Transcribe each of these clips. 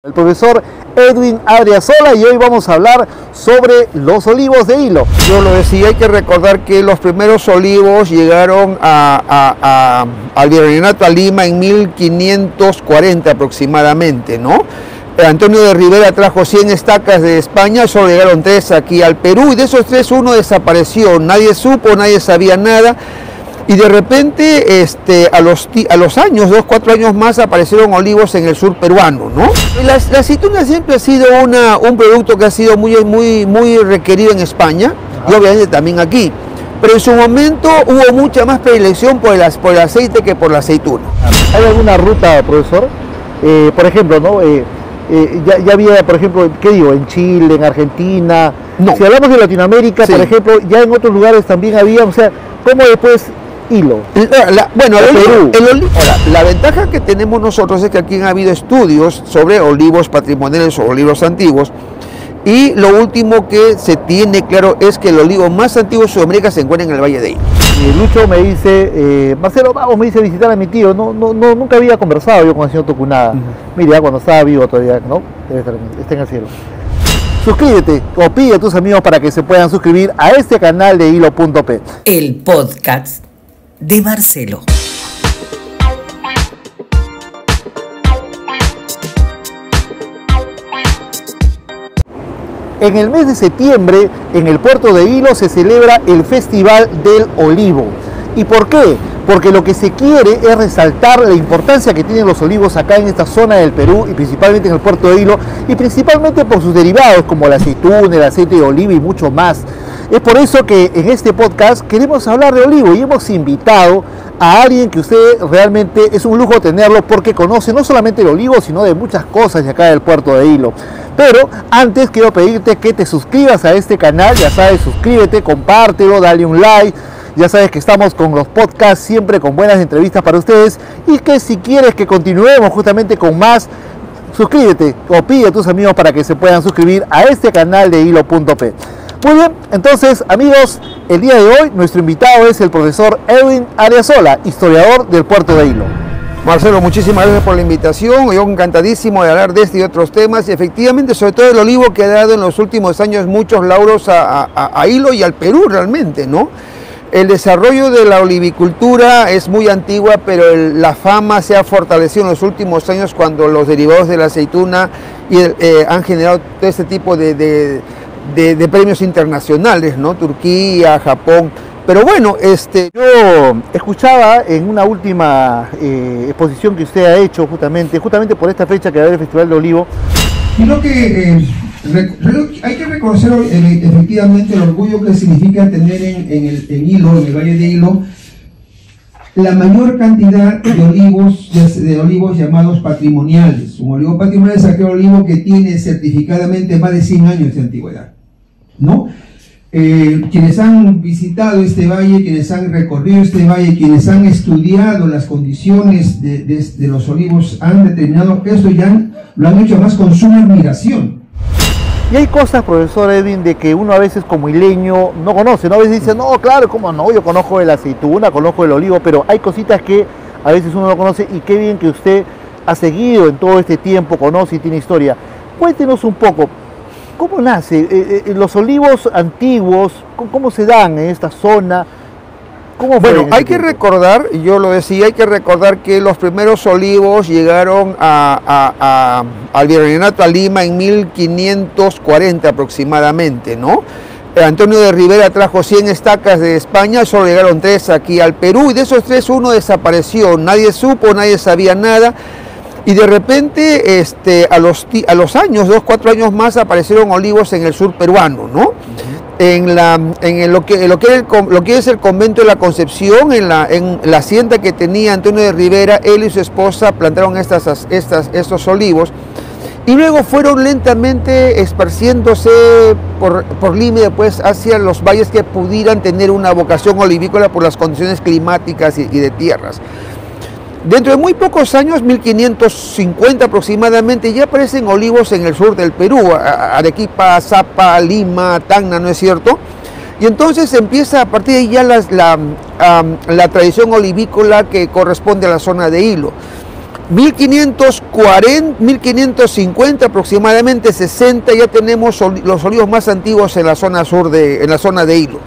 El profesor Edwin Adriasola, y hoy vamos a hablar sobre los olivos de hilo. Yo lo decía, hay que recordar que los primeros olivos llegaron al Virreinato a Lima en 1540 aproximadamente, ¿no? Antonio de Rivera trajo 100 estacas de España, solo llegaron 3 aquí al Perú, y de esos 3 uno desapareció, nadie supo, nadie sabía nada. Y de repente, a los años, 2-4 años más, aparecieron olivos en el sur peruano, ¿no? La aceituna siempre ha sido un producto que ha sido muy requerido en España, y obviamente también aquí. Pero en su momento hubo mucha más predilección por el aceite que por la aceituna. ¿Hay alguna ruta, profesor? Por ejemplo, ¿no? Ya había, por ejemplo, ¿qué digo? En Chile, en Argentina. No. Si hablamos de Latinoamérica, sí, por ejemplo, ya en otros lugares también había, o sea, ¿cómo después hilo? La ventaja que tenemos nosotros es que aquí han habido estudios sobre olivos patrimoniales o olivos antiguos, y lo último que se tiene claro es que el olivo más antiguo de Sudamérica se encuentra en el Valle de Hilo. Lucho me dice, Marcelo, vamos, me dice visitar a mi tío. Nunca había conversado yo con el señor Tucunada. Mira, cuando estaba vivo todavía, ¿no? Debe estar, está en el cielo. Suscríbete o pide a tus amigos para que se puedan suscribir a este canal de Hilo.p. El podcast de Marcelo. En el mes de septiembre, en el puerto de Hilo se celebra el Festival del Olivo. ¿Y por qué? Porque lo que se quiere es resaltar la importancia que tienen los olivos acá en esta zona del Perú, y principalmente en el puerto de Hilo, y principalmente por sus derivados como la aceituna, el aceite de oliva y mucho más. Es por eso que en este podcast queremos hablar de olivo, y hemos invitado a alguien que usted realmente es un lujo tenerlo, porque conoce no solamente el olivo, sino de muchas cosas de acá del puerto de Hilo. Pero antes quiero pedirte que te suscribas a este canal. Ya sabes, suscríbete, compártelo, dale un like. Ya sabes que estamos con los podcasts siempre con buenas entrevistas para ustedes, y que si quieres que continuemos justamente con más, suscríbete o pide a tus amigos para que se puedan suscribir a este canal de Hilo.p. Muy bien, entonces amigos, el día de hoy nuestro invitado es el profesor Edwin Adriasola, historiador del puerto de Hilo. Marcelo, muchísimas gracias por la invitación. Yo encantadísimo de hablar de este y otros temas, y efectivamente, sobre todo el olivo, que ha dado en los últimos años muchos lauros a Hilo y al Perú realmente, ¿no? El desarrollo de la olivicultura es muy antigua, pero la fama se ha fortalecido en los últimos años cuando los derivados de la aceituna han generado todo este tipo de premios internacionales, ¿no? Turquía, Japón. Pero bueno, yo escuchaba en una última exposición que usted ha hecho justamente por esta fecha que va a haber el Festival de Olivo. Creo que hay que reconocer efectivamente el orgullo que significa tener en Hilo, en el Valle de Hilo, la mayor cantidad de olivos llamados patrimoniales. Un olivo patrimonial es aquel olivo que tiene certificadamente más de 100 años de antigüedad, ¿no? Quienes han visitado este valle, quienes han recorrido este valle, quienes han estudiado las condiciones de los olivos, han determinado que esto ya lo han hecho más con suma admiración. Y hay cosas, profesor Edwin, de que uno a veces como hileño no conoce, ¿no? A veces dice, no, claro, ¿cómo no? Yo conozco el aceituna, conozco el olivo, pero hay cositas que a veces uno no conoce, y qué bien que usted ha seguido en todo este tiempo, conoce y tiene historia. Cuéntenos un poco, ¿cómo nace? Los olivos antiguos, ¿cómo se dan en esta zona? Bueno, hay que recordar, yo lo decía, hay que recordar que los primeros olivos llegaron al Virreinato a Lima en 1540 aproximadamente, ¿no? Antonio de Rivera trajo 100 estacas de España, solo llegaron 3 aquí al Perú, y de esos 3 uno desapareció, nadie supo, nadie sabía nada. Y de repente, a los años, 2-4 años más, aparecieron olivos en el sur peruano, ¿no? En lo que es el convento de la Concepción, en la hacienda que tenía Antonio de Rivera, él y su esposa plantaron estos olivos, y luego fueron lentamente esparciéndose por Lima y después hacia los valles que pudieran tener una vocación olivícola por las condiciones climáticas y de tierras. Dentro de muy pocos años, 1550 aproximadamente, ya aparecen olivos en el sur del Perú, Arequipa, Zapa, Lima, Tacna, ¿no es cierto? Y entonces empieza a partir de ahí ya la tradición olivícola que corresponde a la zona de Hilo. 1540, 1550 aproximadamente, 60, ya tenemos los olivos más antiguos en la zona sur, en la zona de Hilo.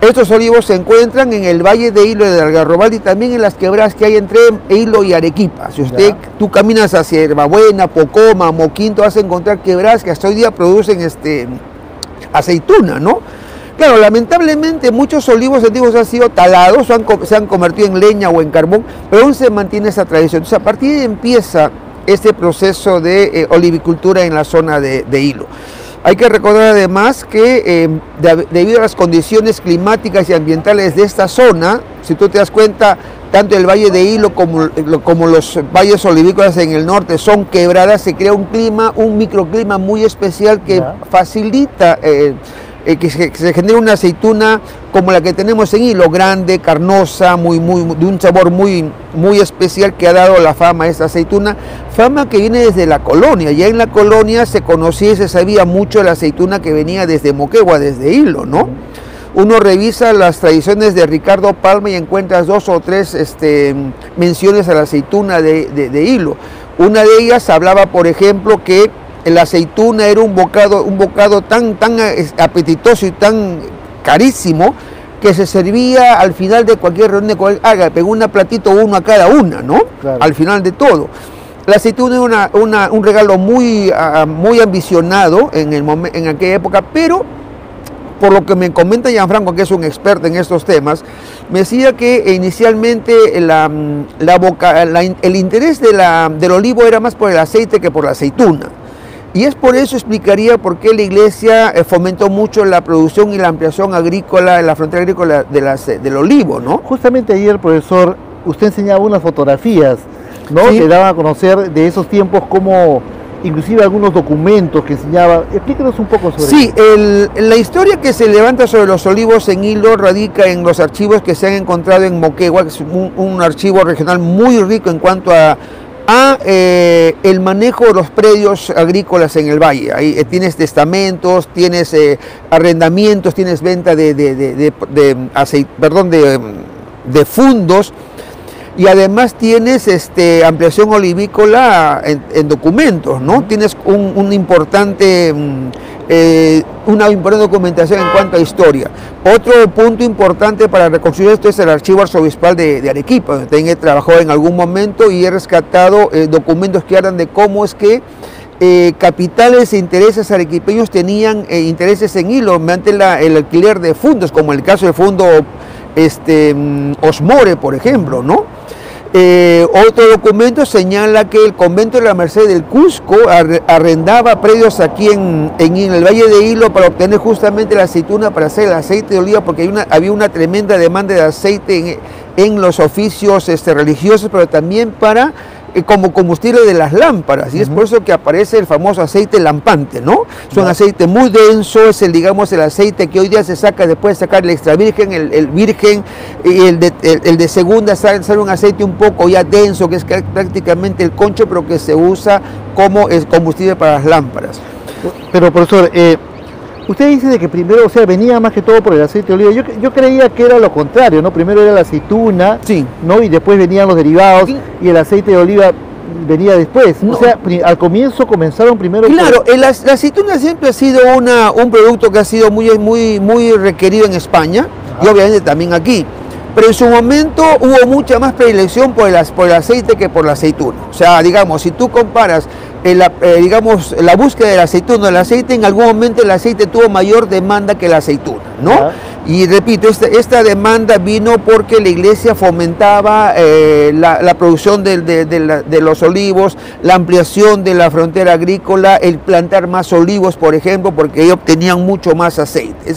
Estos olivos se encuentran en el valle de Hilo y de Algarrobal y también en las quebradas que hay entre Hilo y Arequipa. Si tú caminas hacia Herbabuena, Pocoma, Moquinto, vas a encontrar quebradas que hasta hoy día producen aceituna, ¿no? Claro, lamentablemente muchos olivos antiguos han sido talados, se han convertido en leña o en carbón, pero aún se mantiene esa tradición. Entonces, a partir de ahí empieza este proceso de olivicultura en la zona de Hilo. Hay que recordar además que debido a las condiciones climáticas y ambientales de esta zona, si tú te das cuenta, tanto el valle de Hilo como los valles olivícolas en el norte son quebradas, se crea un clima, un microclima muy especial que facilita que se genere una aceituna como la que tenemos en Hilo, grande, carnosa, de un sabor muy especial que ha dado la fama a esta aceituna, fama que viene desde la colonia. Ya en la colonia se conocía y se sabía mucho de la aceituna que venía desde Moquegua, desde Hilo, ¿no? Uno revisa las tradiciones de Ricardo Palma y encuentras 2 o 3 menciones a la aceituna de Hilo. Una de ellas hablaba, por ejemplo, que la aceituna era un bocado tan apetitoso y tan carísimo que se servía al final de cualquier reunión, pegó un platito uno a cada una, ¿no? Claro. Al final de todo. La aceituna era un regalo muy ambicionado en aquella época, pero por lo que me comenta Gianfranco, que es un experto en estos temas, me decía que inicialmente el interés del olivo era más por el aceite que por la aceituna. Y es por eso explicaría por qué la iglesia fomentó mucho la producción y la ampliación agrícola en la frontera agrícola del olivo, ¿no? Justamente ayer, profesor, usted enseñaba unas fotografías, ¿no? Sí. Que daban a conocer de esos tiempos como inclusive algunos documentos que enseñaba. Explíquenos un poco sobre eso. Sí, la historia que se levanta sobre los olivos en Hilo radica en los archivos que se han encontrado en Moquegua, que es un archivo regional muy rico en cuanto a el manejo de los predios agrícolas en el valle. Ahí tienes testamentos, tienes arrendamientos, tienes venta de fundos y además tienes ampliación olivícola en documentos, ¿no? Tienes una importante documentación en cuanto a historia. Otro punto importante para reconstruir esto es el archivo arzobispal de Arequipa, donde también he trabajado en algún momento y he rescatado documentos que hablan de cómo es que capitales e intereses arequipeños tenían intereses en Hilo mediante el alquiler de fondos, como el caso del fondo Osmore, por ejemplo, ¿no? Otro documento señala que el convento de la Merced del Cusco arrendaba predios aquí en el Valle de Hilo para obtener justamente la aceituna para hacer el aceite de oliva, porque había una tremenda demanda de aceite en los oficios religiosos, pero también como combustible de las lámparas, y es por eso que aparece el famoso aceite lampante, ¿no? Es un aceite muy denso, es el aceite que hoy día se saca después de sacar el extra virgen, el virgen, y el de segunda sale un aceite un poco ya denso, que es prácticamente el concho, pero que se usa como combustible para las lámparas. Pero profesor, usted dice de que primero, venía más que todo por el aceite de oliva. Yo creía que era lo contrario, ¿no? Primero era la aceituna, sí, ¿no? Y después venían los derivados, sí, y el aceite de oliva venía después. No. O sea, al comienzo comenzaron primero... Claro, la aceituna siempre ha sido un producto que ha sido muy requerido en España, y obviamente también aquí. Pero en su momento hubo mucha más predilección por el aceite que por la aceituna. O sea, digamos, si tú comparas la búsqueda del aceituna, el aceite, en algún momento el aceite tuvo mayor demanda que la aceituna, ¿no? Y repito, esta demanda vino porque la iglesia fomentaba la producción de los olivos, la ampliación de la frontera agrícola, el plantar más olivos, por ejemplo, porque ellos obtenían mucho más aceite.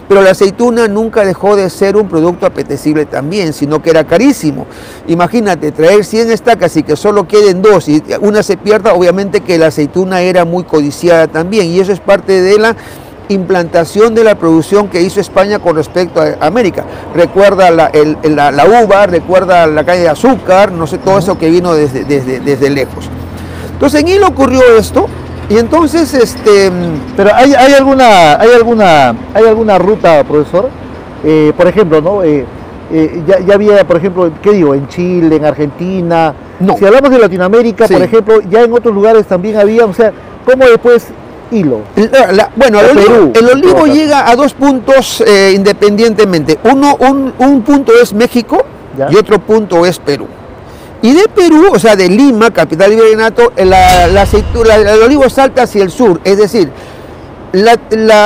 Pero la aceituna nunca dejó de ser un producto apetecible también, sino que era carísimo. Imagínate, traer 100 estacas y que solo queden 2 y una se pierda, obviamente que la aceituna era muy codiciada también, y eso es parte de la implantación de la producción que hizo España con respecto a América. Recuerda la uva, recuerda la caña de azúcar, no sé, todo eso que vino desde lejos. Entonces en Hilo ocurrió esto, y entonces pero hay alguna ruta, profesor, por ejemplo, ¿no? ya había, por ejemplo, ¿qué digo? En Chile, en Argentina. No. Si hablamos de Latinoamérica, Sí. por ejemplo, ya en otros lugares también había, o sea, ¿cómo después hilo? Bueno, De Perú, el en todo olivo caso. llega a dos puntos independientemente. Un punto es México Ya. y otro punto es Perú. Y de Perú, o sea, de Lima, capital del virreinato, el olivo salta hacia el sur. Es decir,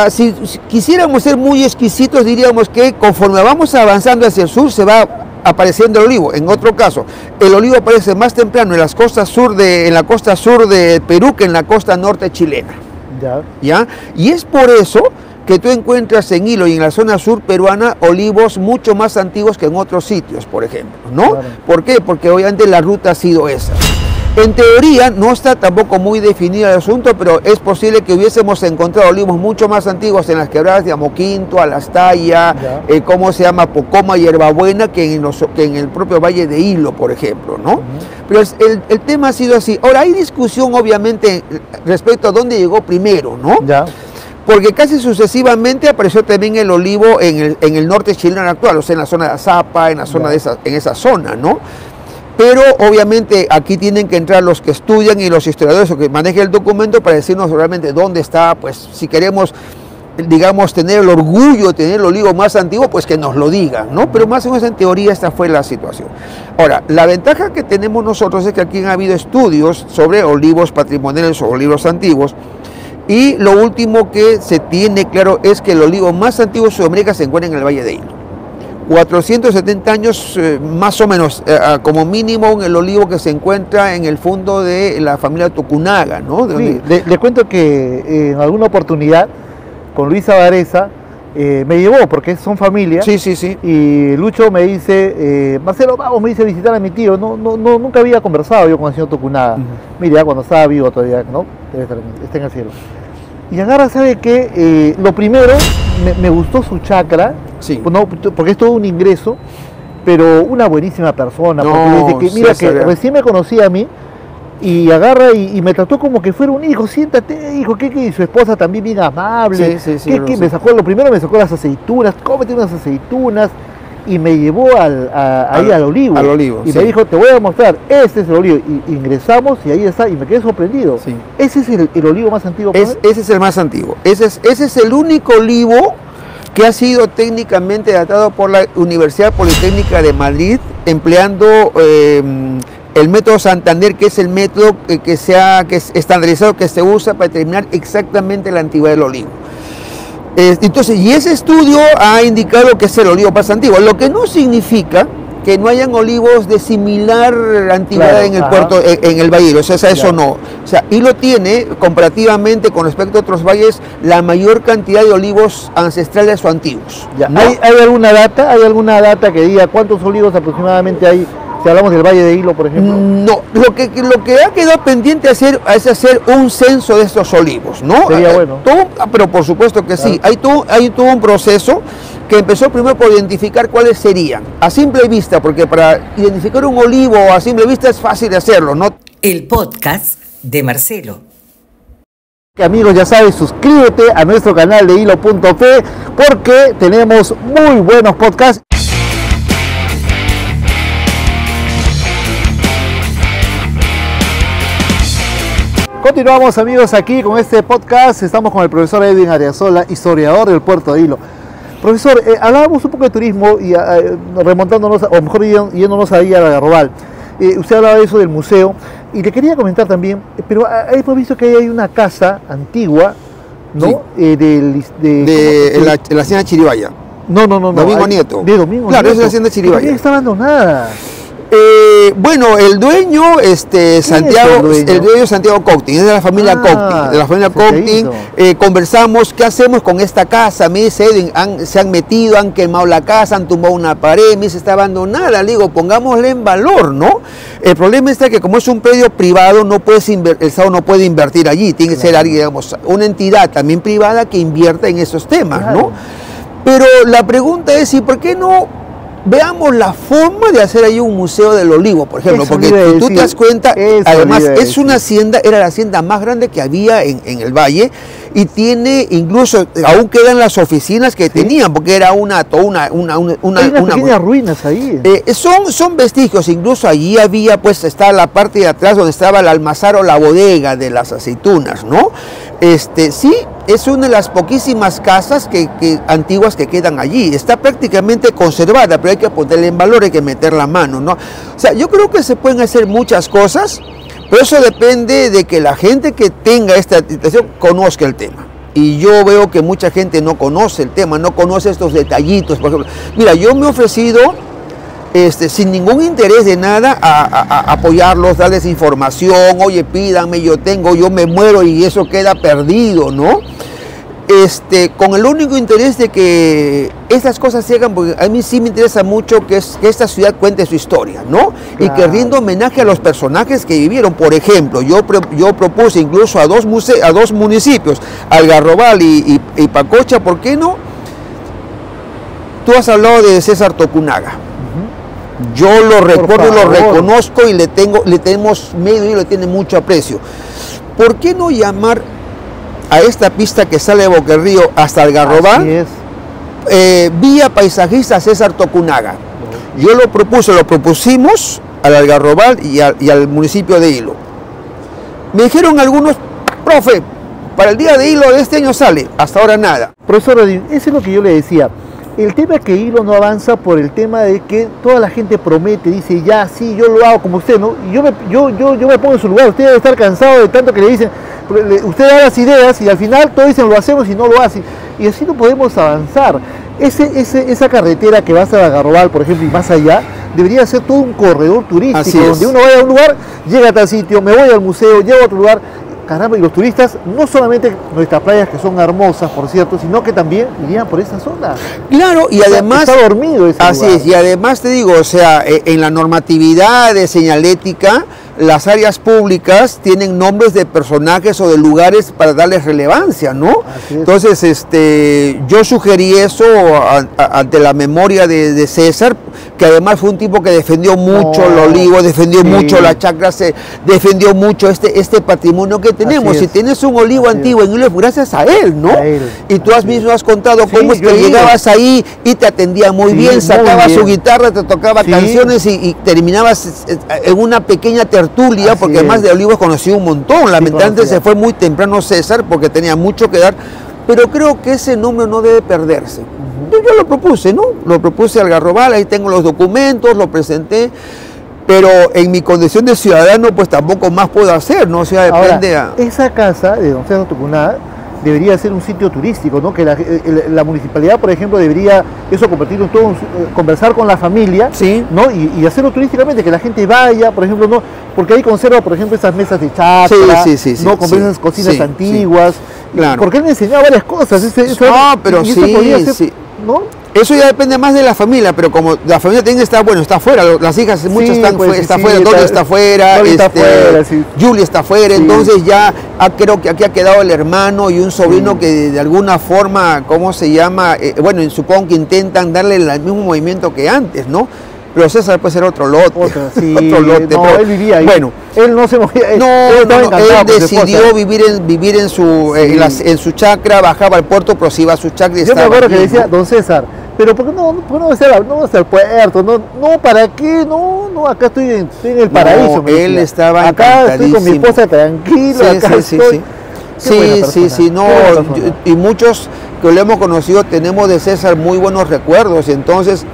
si quisiéramos ser muy exquisitos, diríamos que conforme vamos avanzando hacia el sur se va apareciendo el olivo. En otro caso, el olivo aparece más temprano en la costa sur de Perú que en la costa norte chilena. ¿Ya? Y es por eso que tú encuentras en Hilo y en la zona sur peruana olivos mucho más antiguos que en otros sitios, por ejemplo, ¿no? Claro. ¿Por qué? Porque obviamente la ruta ha sido esa. En teoría no está tampoco muy definido el asunto, pero es posible que hubiésemos encontrado olivos mucho más antiguos en las quebradas de Amoquinto, Alastaya, ¿cómo se llama? Pocoma y Hierbabuena, que en el propio Valle de Hilo, por ejemplo, ¿no? Pero el tema ha sido así. Ahora, hay discusión obviamente respecto a dónde llegó primero, ¿no? Ya. Porque casi sucesivamente apareció también el olivo en el norte chileno actual, o sea, en la zona de Azapa, en esa zona, ¿no? Pero obviamente aquí tienen que entrar los que estudian y los historiadores o que manejen el documento para decirnos realmente dónde está, pues si queremos, digamos, tener el orgullo de tener el olivo más antiguo, pues que nos lo digan, ¿no? Pero más o menos en teoría esta fue la situación. Ahora, la ventaja que tenemos nosotros es que aquí ha habido estudios sobre olivos patrimoniales o olivos antiguos. Y lo último que se tiene claro es que el olivo más antiguo de Sudamérica se encuentra en el Valle de Hilo. 470 años más o menos, como mínimo, el olivo que se encuentra en el fondo de la familia Tokunaga, ¿no? Sí, le cuento que en alguna oportunidad con Luisa Vareza me llevó, porque son familia. Sí, sí, sí. Y Lucho me dice, Marcelo, vamos, me dice, visitar a mi tío. Nunca había conversado yo con el señor Tokunaga. Mira, ya cuando estaba vivo todavía, ¿no? Debe estar, está en el cielo. Y agarra, ¿sabe qué? Lo primero, me gustó su chacra, Sí. no, porque es todo un ingreso, pero una buenísima persona. No, Porque dice que, mira, César, que recién me conocía a mí, y agarra y me trató como que fuera un hijo. Siéntate, hijo, que y su esposa también bien amable. Sí, sí, que me sacó, lo primero me sacó las aceitunas, cómete unas aceitunas, y me llevó ahí al olivo. Al olivo, y sí. me dijo, te voy a mostrar, este es el olivo. Y ingresamos y ahí está, y me quedé sorprendido. Sí. Ese es el olivo más antiguo. Ese es el más antiguo. Ese es el único olivo que ha sido técnicamente datado por la Universidad Politécnica de Madrid, empleando el método Santander, que es el método que es estandarizado, que se usa para determinar exactamente la antigüedad del olivo. Entonces, y ese estudio ha indicado que es el olivo más antiguo, lo que no significa que no hayan olivos de similar antigüedad, Claro, en el ajá. puerto, en el Valle. O sea, eso Claro. no. O sea, Hilo tiene, comparativamente con respecto a otros valles, la mayor cantidad de olivos ancestrales o antiguos. Ya. ¿no? ¿Hay alguna data? ¿Hay alguna data que diga cuántos olivos aproximadamente hay? Si hablamos del Valle de Hilo, por ejemplo. No, lo que ha quedado pendiente es hacer un censo de estos olivos, ¿no? Sería bueno. Pero por supuesto que sí. Hay todo un proceso que empezó primero por identificar cuáles serían, a simple vista, porque para identificar un olivo a simple vista es fácil de hacerlo, ¿no? El podcast de Marcelo. Amigos, ya sabes, suscríbete a nuestro canal de hilo.p porque tenemos muy buenos podcasts. Continuamos, amigos, aquí con este podcast. Estamos con el profesor Edwin Ariazola, historiador del puerto de Hilo. Profesor, hablábamos un poco de turismo y remontándonos, o mejor yéndonos ahí a la Garrobal. Usted hablaba de eso del museo y le quería comentar también, pero hemos visto que hay una casa antigua, ¿no? Sí. De La hacienda Chiribaya. No. Domingo Nieto. De Domingo Claro, Nieto. esa es la hacienda Chiribaya. Todavía está abandonada. Bueno, el dueño, Santiago, es el dueño? el dueño es Santiago Coutin, es de la familia Coutin. De la familia Coutin, conversamos, ¿qué hacemos con esta casa? Me dice Edwin, se han metido, han quemado la casa, han tumbado una pared, me dice, está abandonada. Le digo, pongámosle en valor, ¿no? El problema está que como es un predio privado, el Estado no puede invertir allí, tiene que ser alguien, digamos, una entidad también privada que invierta en esos temas, ¿no? Pero la pregunta es, ¿y por qué no veamos la forma de hacer ahí un museo del olivo, por ejemplo? Eso Porque le iba a tú te decir, das cuenta, eso además le iba a es decir. una hacienda, era la hacienda más grande que había en el valle, y tiene incluso, aún quedan las oficinas que tenían, porque era una pequeñas ruinas ahí. Son vestigios, incluso allí había, pues está la parte de atrás donde estaba el almazar o la bodega de las aceitunas, ¿no? Sí, es una de las poquísimas casas antiguas que quedan allí. Está prácticamente conservada, pero hay que ponerle en valor, hay que meter la mano, ¿no? O sea, yo creo que se pueden hacer muchas cosas, pero eso depende de que la gente que tenga esta situación conozca el tema. Y yo veo que mucha gente no conoce el tema, no conoce estos detallitos. Por ejemplo, mira, yo me he ofrecido sin ningún interés de nada a apoyarlos, darles información, oye, pídanme, yo me muero y eso queda perdido, ¿no? Con el único interés de que estas cosas se hagan, porque a mí sí me interesa mucho que esta ciudad cuente su historia, ¿no? Claro. Y que rinda homenaje a los personajes que vivieron. Por ejemplo, yo propuse incluso a dos municipios, Algarrobal y Pacocha, ¿por qué no? Tú has hablado de César Tocunaga. Yo lo recuerdo y lo reconozco y le tenemos medio y le tiene mucho aprecio. ¿Por qué no llamar a esta pista que sale de Boca del Río hasta Algarrobal vía paisajista César Tocunaga? Yo lo propusimos al Algarrobal y al municipio de Hilo. Me dijeron algunos, profe, para el día de Hilo de este año sale, hasta ahora nada. Profesor Redín, eso es lo que yo le decía. El tema es que Hilo no avanza por el tema de que toda la gente promete, dice, ya, sí, yo lo hago como usted, ¿no? Y yo me pongo en su lugar. Usted debe estar cansado de tanto que le dicen, usted da las ideas y al final todos dicen, lo hacemos y no lo hacen. Y así no podemos avanzar. Esa carretera que va hasta Algarrobal, por ejemplo, y más allá, debería ser todo un corredor turístico, donde uno vaya a un lugar, llega a tal sitio, me voy al museo, llego a otro lugar. Caramba, y los turistas, no solamente nuestras playas que son hermosas, por cierto, sino que también irían por esa zona. Claro, y además... Está dormido ese así lugar. Es, y además te digo, o sea, en la normatividad de señalética, las áreas públicas tienen nombres de personajes o de lugares para darles relevancia, ¿no? Entonces, yo sugerí eso ante la memoria de César, que además fue un tipo que defendió mucho el olivo, defendió mucho la chacra, defendió mucho este patrimonio que tenemos. Si tienes un olivo antiguo en Hilo, gracias a él, ¿no? Y tú mismo has contado cómo es que llegabas ahí y te atendía muy bien, sacaba su guitarra, te tocaba canciones y terminabas en una pequeña tertulia, porque además de olivos conocí un montón. Lamentablemente se fue muy temprano César porque tenía mucho que dar, pero creo que ese nombre no debe perderse. Yo lo propuse, ¿no? Lo propuse al Algarrobal, ahí tengo los documentos, lo presenté, pero en mi condición de ciudadano pues tampoco más puedo hacer, ¿no? O sea, depende. Ahora, esa casa de don César Tocunaga debería ser un sitio turístico, ¿no? Que la municipalidad, por ejemplo, debería eso convertirlo en todo, conversar con la familia, ¿no? Y hacerlo turísticamente, que la gente vaya, por ejemplo, ¿no? Porque ahí conserva, por ejemplo, esas mesas de chacra, ¿no? Con esas cocinas antiguas. Claro. Porque él me enseñaba varias cosas. Pero ¿no? Eso ya depende más de la familia, pero como la familia tiene que estar, bueno, está afuera, las hijas muchas están afuera, Dolly está afuera, Julie está afuera, entonces ya creo que aquí ha quedado el hermano y un sobrino que de alguna forma, ¿cómo se llama? Bueno, supongo que intentan darle el mismo movimiento que antes, ¿no? Pero César puede ser otro lote. Otro lote. No, pero, él vivía ahí. Bueno, él no se movía. Él decidió vivir en su chacra, bajaba al puerto, pero se iba a su chacra y yo estaba. Yo me acuerdo aquí, que decía, don César, pero ¿por qué no va a ser puerto? No, ¿para qué? No, acá estoy en el paraíso. Él estaba acá estoy con mi esposa tranquilo, y muchos que lo hemos conocido tenemos de César muy buenos recuerdos, entonces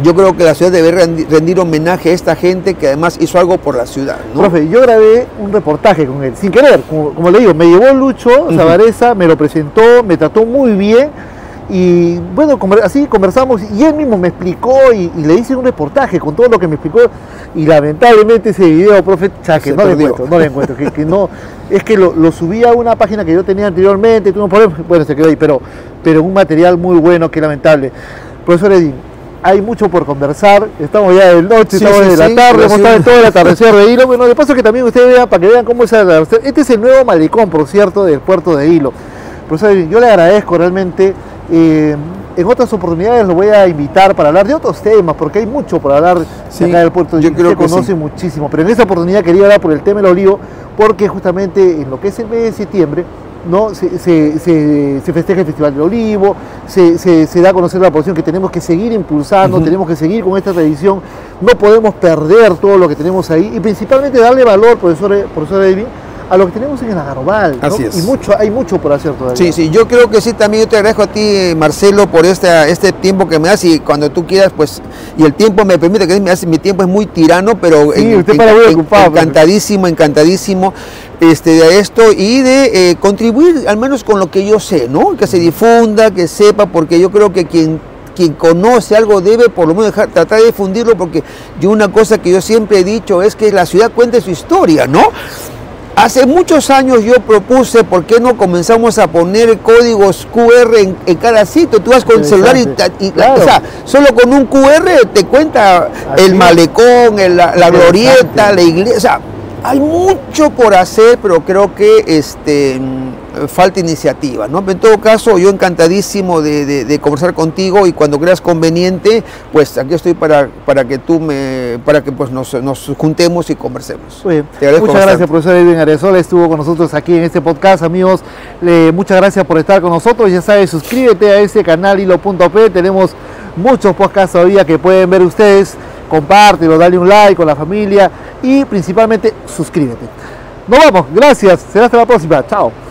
yo creo que la ciudad debe rendir homenaje a esta gente que además hizo algo por la ciudad, ¿no? Profe, yo grabé un reportaje con él, sin querer, como le digo, me llevó Lucho Zavareza, me lo presentó, me trató muy bien y bueno, así conversamos y él mismo me explicó y le hice un reportaje con todo lo que me explicó y lamentablemente ese video, profe, que no le encuentro, que no, es que lo subí a una página que yo tenía anteriormente, bueno, se quedó ahí, pero un material muy bueno, que lamentable. Profesor Edín, hay mucho por conversar, estamos ya de noche, estamos de la tarde, hemos estado en todo el atardecer de Hilo. Bueno, de paso que también ustedes vean, para que vean cómo es el atardecer. Este es el nuevo malecón, por cierto, del puerto de Hilo. Profesor, yo le agradezco realmente. En otras oportunidades lo voy a invitar para hablar de otros temas, porque hay mucho por hablar de acá del puerto. Yo creo que conoce muchísimo, pero en esta oportunidad quería hablar por el tema del olivo, porque justamente en lo que es el mes de septiembre ¿no? Se festeja el Festival del Olivo, se da a conocer la población que tenemos que seguir impulsando, tenemos que seguir con esta tradición, no podemos perder todo lo que tenemos ahí y principalmente darle valor, profesor Edwin, a lo que tenemos en el Algarrobal, ¿no? Así es. Y hay mucho por hacer todavía. Sí, sí, yo creo que sí, también yo te agradezco a ti, Marcelo, por este tiempo que me das y cuando tú quieras, pues, y el tiempo me permite, que mi tiempo es muy tirano, pero sí, usted para muy ocupado, encantadísimo de esto y de contribuir al menos con lo que yo sé, ¿no? Que se difunda, que sepa, porque yo creo que quien conoce algo debe por lo menos tratar de difundirlo, porque yo una cosa que yo siempre he dicho es que la ciudad cuente su historia, ¿no? Hace muchos años yo propuse, ¿por qué no comenzamos a poner códigos QR en cada sitio? Tú vas con el celular y claro. O sea, solo con un QR te cuenta el malecón, la glorieta, la iglesia. O sea, hay mucho por hacer, pero creo que falta iniciativa, ¿no? Pero en todo caso, yo encantadísimo de conversar contigo y cuando creas conveniente, pues aquí estoy para que pues nos juntemos y conversemos. Muchas gracias, profesor Edwin Arrezola, estuvo con nosotros aquí en este podcast, amigos. Muchas gracias por estar con nosotros. Ya sabes, suscríbete a este canal hilo.p. Tenemos muchos podcasts todavía que pueden ver ustedes. Compártelo, dale un like con la familia y principalmente suscríbete. Nos vamos, gracias, será hasta la próxima, chao.